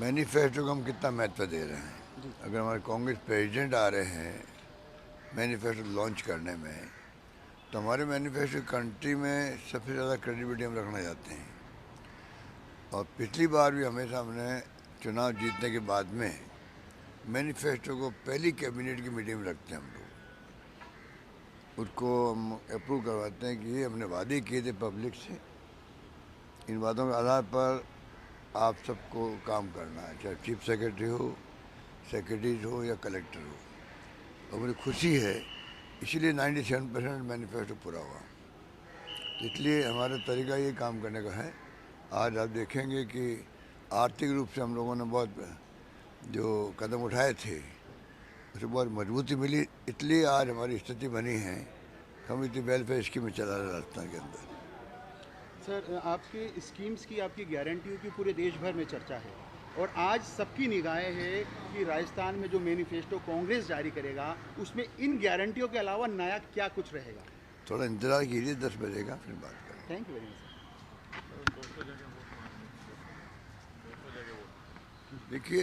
Manifesto को हम कितना महत्व दे रहे हैं। अगर हमारे कांग्रेस प्रेसिडेंट आ रहे हैं मैनिफेस्टो लॉन्च करने में, तो हमारे मैनिफेस्टो कंट्री में सबसे ज़्यादा क्रेडिबिलिटी हम रखना चाहते हैं। और पिछली बार भी हमेशा हमने चुनाव जीतने के बाद में मैनिफेस्टो को पहली कैबिनेट की मीटिंग में रखते हैं हम लोग, उसको हम अप्रूव करवाते हैं कि ये हमने वादे किए थे पब्लिक से, इन वादों के आधार पर आप सबको काम करना है, चाहे चीफ सेक्रेटरी हो, सेक्रेटरीज हो या कलेक्टर हो। और मुझे खुशी है इसीलिए 97% मैनिफेस्टो पूरा हुआ। इसलिए हमारा तरीका ये काम करने का है। आज आप देखेंगे कि आर्थिक रूप से हम लोगों ने बहुत जो कदम उठाए थे उसे बहुत मजबूती मिली, इसलिए आज हमारी स्थिति बनी है। हम इतनी वेलफेयर स्कीम चला रहे राजस्थान के अंदर। सर, आपकी स्कीम्स की, आपकी गारंटियों की पूरे देश भर में चर्चा है और आज सबकी निगाहें हैं कि राजस्थान में जो मैनिफेस्टो कांग्रेस जारी करेगा उसमें इन गारंटियों के अलावा नया क्या कुछ रहेगा। थोड़ा इंतजार कीजिए, 10 बजे का फिर बात करें। Thank you very much. देखिए,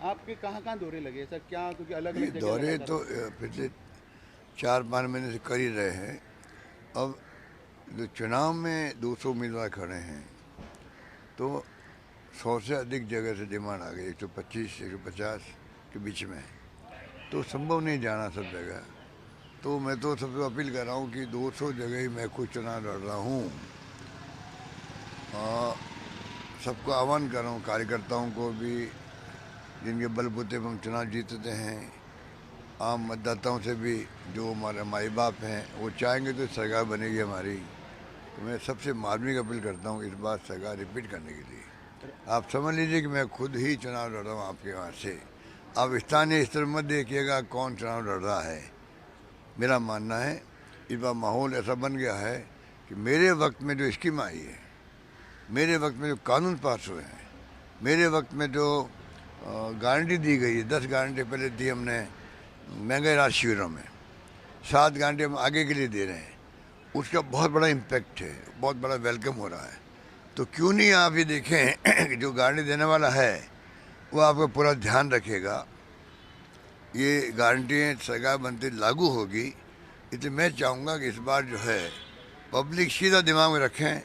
आपके कहाँ कहाँ दौरे लगे सर, क्या क्योंकि अलग अलग जगह दौरे लगातार- तो पिछले 4-5 महीने से कर ही रहे हैं। अब जो चुनाव में 200 उम्मीदवार खड़े हैं तो 100 से अधिक जगह से डिमांड आ गई, 125 150 के बीच में, तो संभव नहीं जाना सब जगह। तो मैं तो सबसे अपील कर रहा हूँ कि 200 जगह ही मैं खुद चुनाव लड़ रहा हूँ। और सबको आह्वान कर रहा हूँ, कार्यकर्ताओं को भी जिनके बलबूते पर हम चुनाव जीतते हैं, आम मतदाताओं से भी जो हमारे माई बाप हैं वो चाहेंगे तो सरकार बनेगी हमारी। तो मैं सबसे मार्मिक अपील करता हूँ इस बार सरकार रिपीट करने के लिए। आप समझ लीजिए कि मैं खुद ही चुनाव लड़ रहा हूँ आपके वहाँ से। आप स्थानीय स्तर मत देखिएगा कौन चुनाव लड़ रहा है। मेरा मानना है इस बार माहौल ऐसा बन गया है कि मेरे वक्त में जो स्कीम आई है, मेरे वक्त में जो कानून पास हुए हैं, मेरे वक्त में जो गारंटी दी गई है, 10 गारंटी पहले दी हमने महंगाई राहत शिविरों में, 7 गारंटी हम आगे के लिए दे रहे हैं, उसका बहुत बड़ा इम्पैक्ट है, बहुत बड़ा वेलकम हो रहा है। तो क्यों नहीं आप ये देखें कि जो गारंटी देने वाला है वो आपका पूरा ध्यान रखेगा, ये गारंटी सरकार बनती लागू होगी। इसलिए मैं चाहूँगा कि इस बार जो है पब्लिक सीधा दिमाग में रखें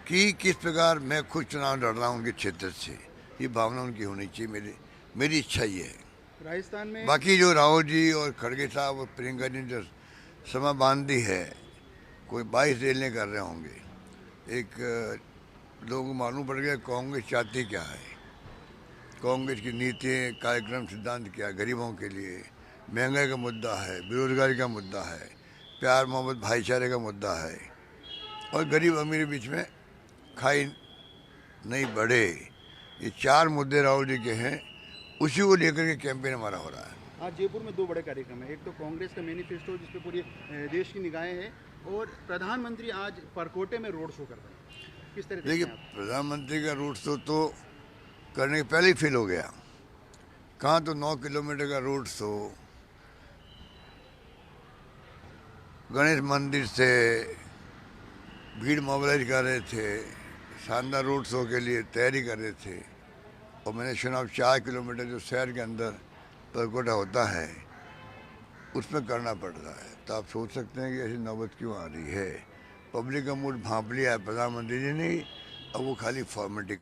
कि किस प्रकार मैं खुद चुनाव लड़ रहा हूँ उनके क्षेत्र से, ये भावना उनकी होनी चाहिए। मेरी इच्छा ये है। राजस्थान में बाकी जो राहुल जी और खड़गे साहब और प्रियंका जी ने जो समा बांध दी है, कोई 22 रेलें कर रहे होंगे। एक लोगों को मालूम पड़ गया कांग्रेस चाहती क्या है, कांग्रेस की नीतियाँ, कार्यक्रम, सिद्धांत क्या है। गरीबों के लिए महंगाई का मुद्दा है, बेरोजगारी का मुद्दा है, प्यार मोहब्बत भाईचारे का मुद्दा है, और गरीब अमीर के बीच में खाई नहीं बढ़े। ये 4 मुद्दे राहुल जी के हैं, उसी को लेकर के कैंपेन हमारा हो रहा है। आज जयपुर में 2 बड़े कार्यक्रम है। एक तो कांग्रेस का मैनिफेस्टो जिसपे पूरी देश की निगाहें हैं और प्रधानमंत्री आज परकोटे में रोड शो कर रहे हैं। किस तरह देखिए, देखते हैं आप? प्रधानमंत्री का रोड शो तो करने के पहले ही फेल हो गया। कहाँ तो 9 किलोमीटर का रोड शो गणेश मंदिर से भीड़ मोबिलाइज कर रहे थे, शानदार रोड शो के लिए तैयारी कर रहे थे, और मैंने सुना 4 किलोमीटर जो शहर के अंदर परकोटा होता है उसमें करना पड़ रहा है। तो आप सोच सकते हैं कि ऐसी नौबत क्यों आ रही है। पब्लिक का मूड भांप लिया है प्रधानमंत्री जी ने, अब वो खाली फॉर्मेलिटी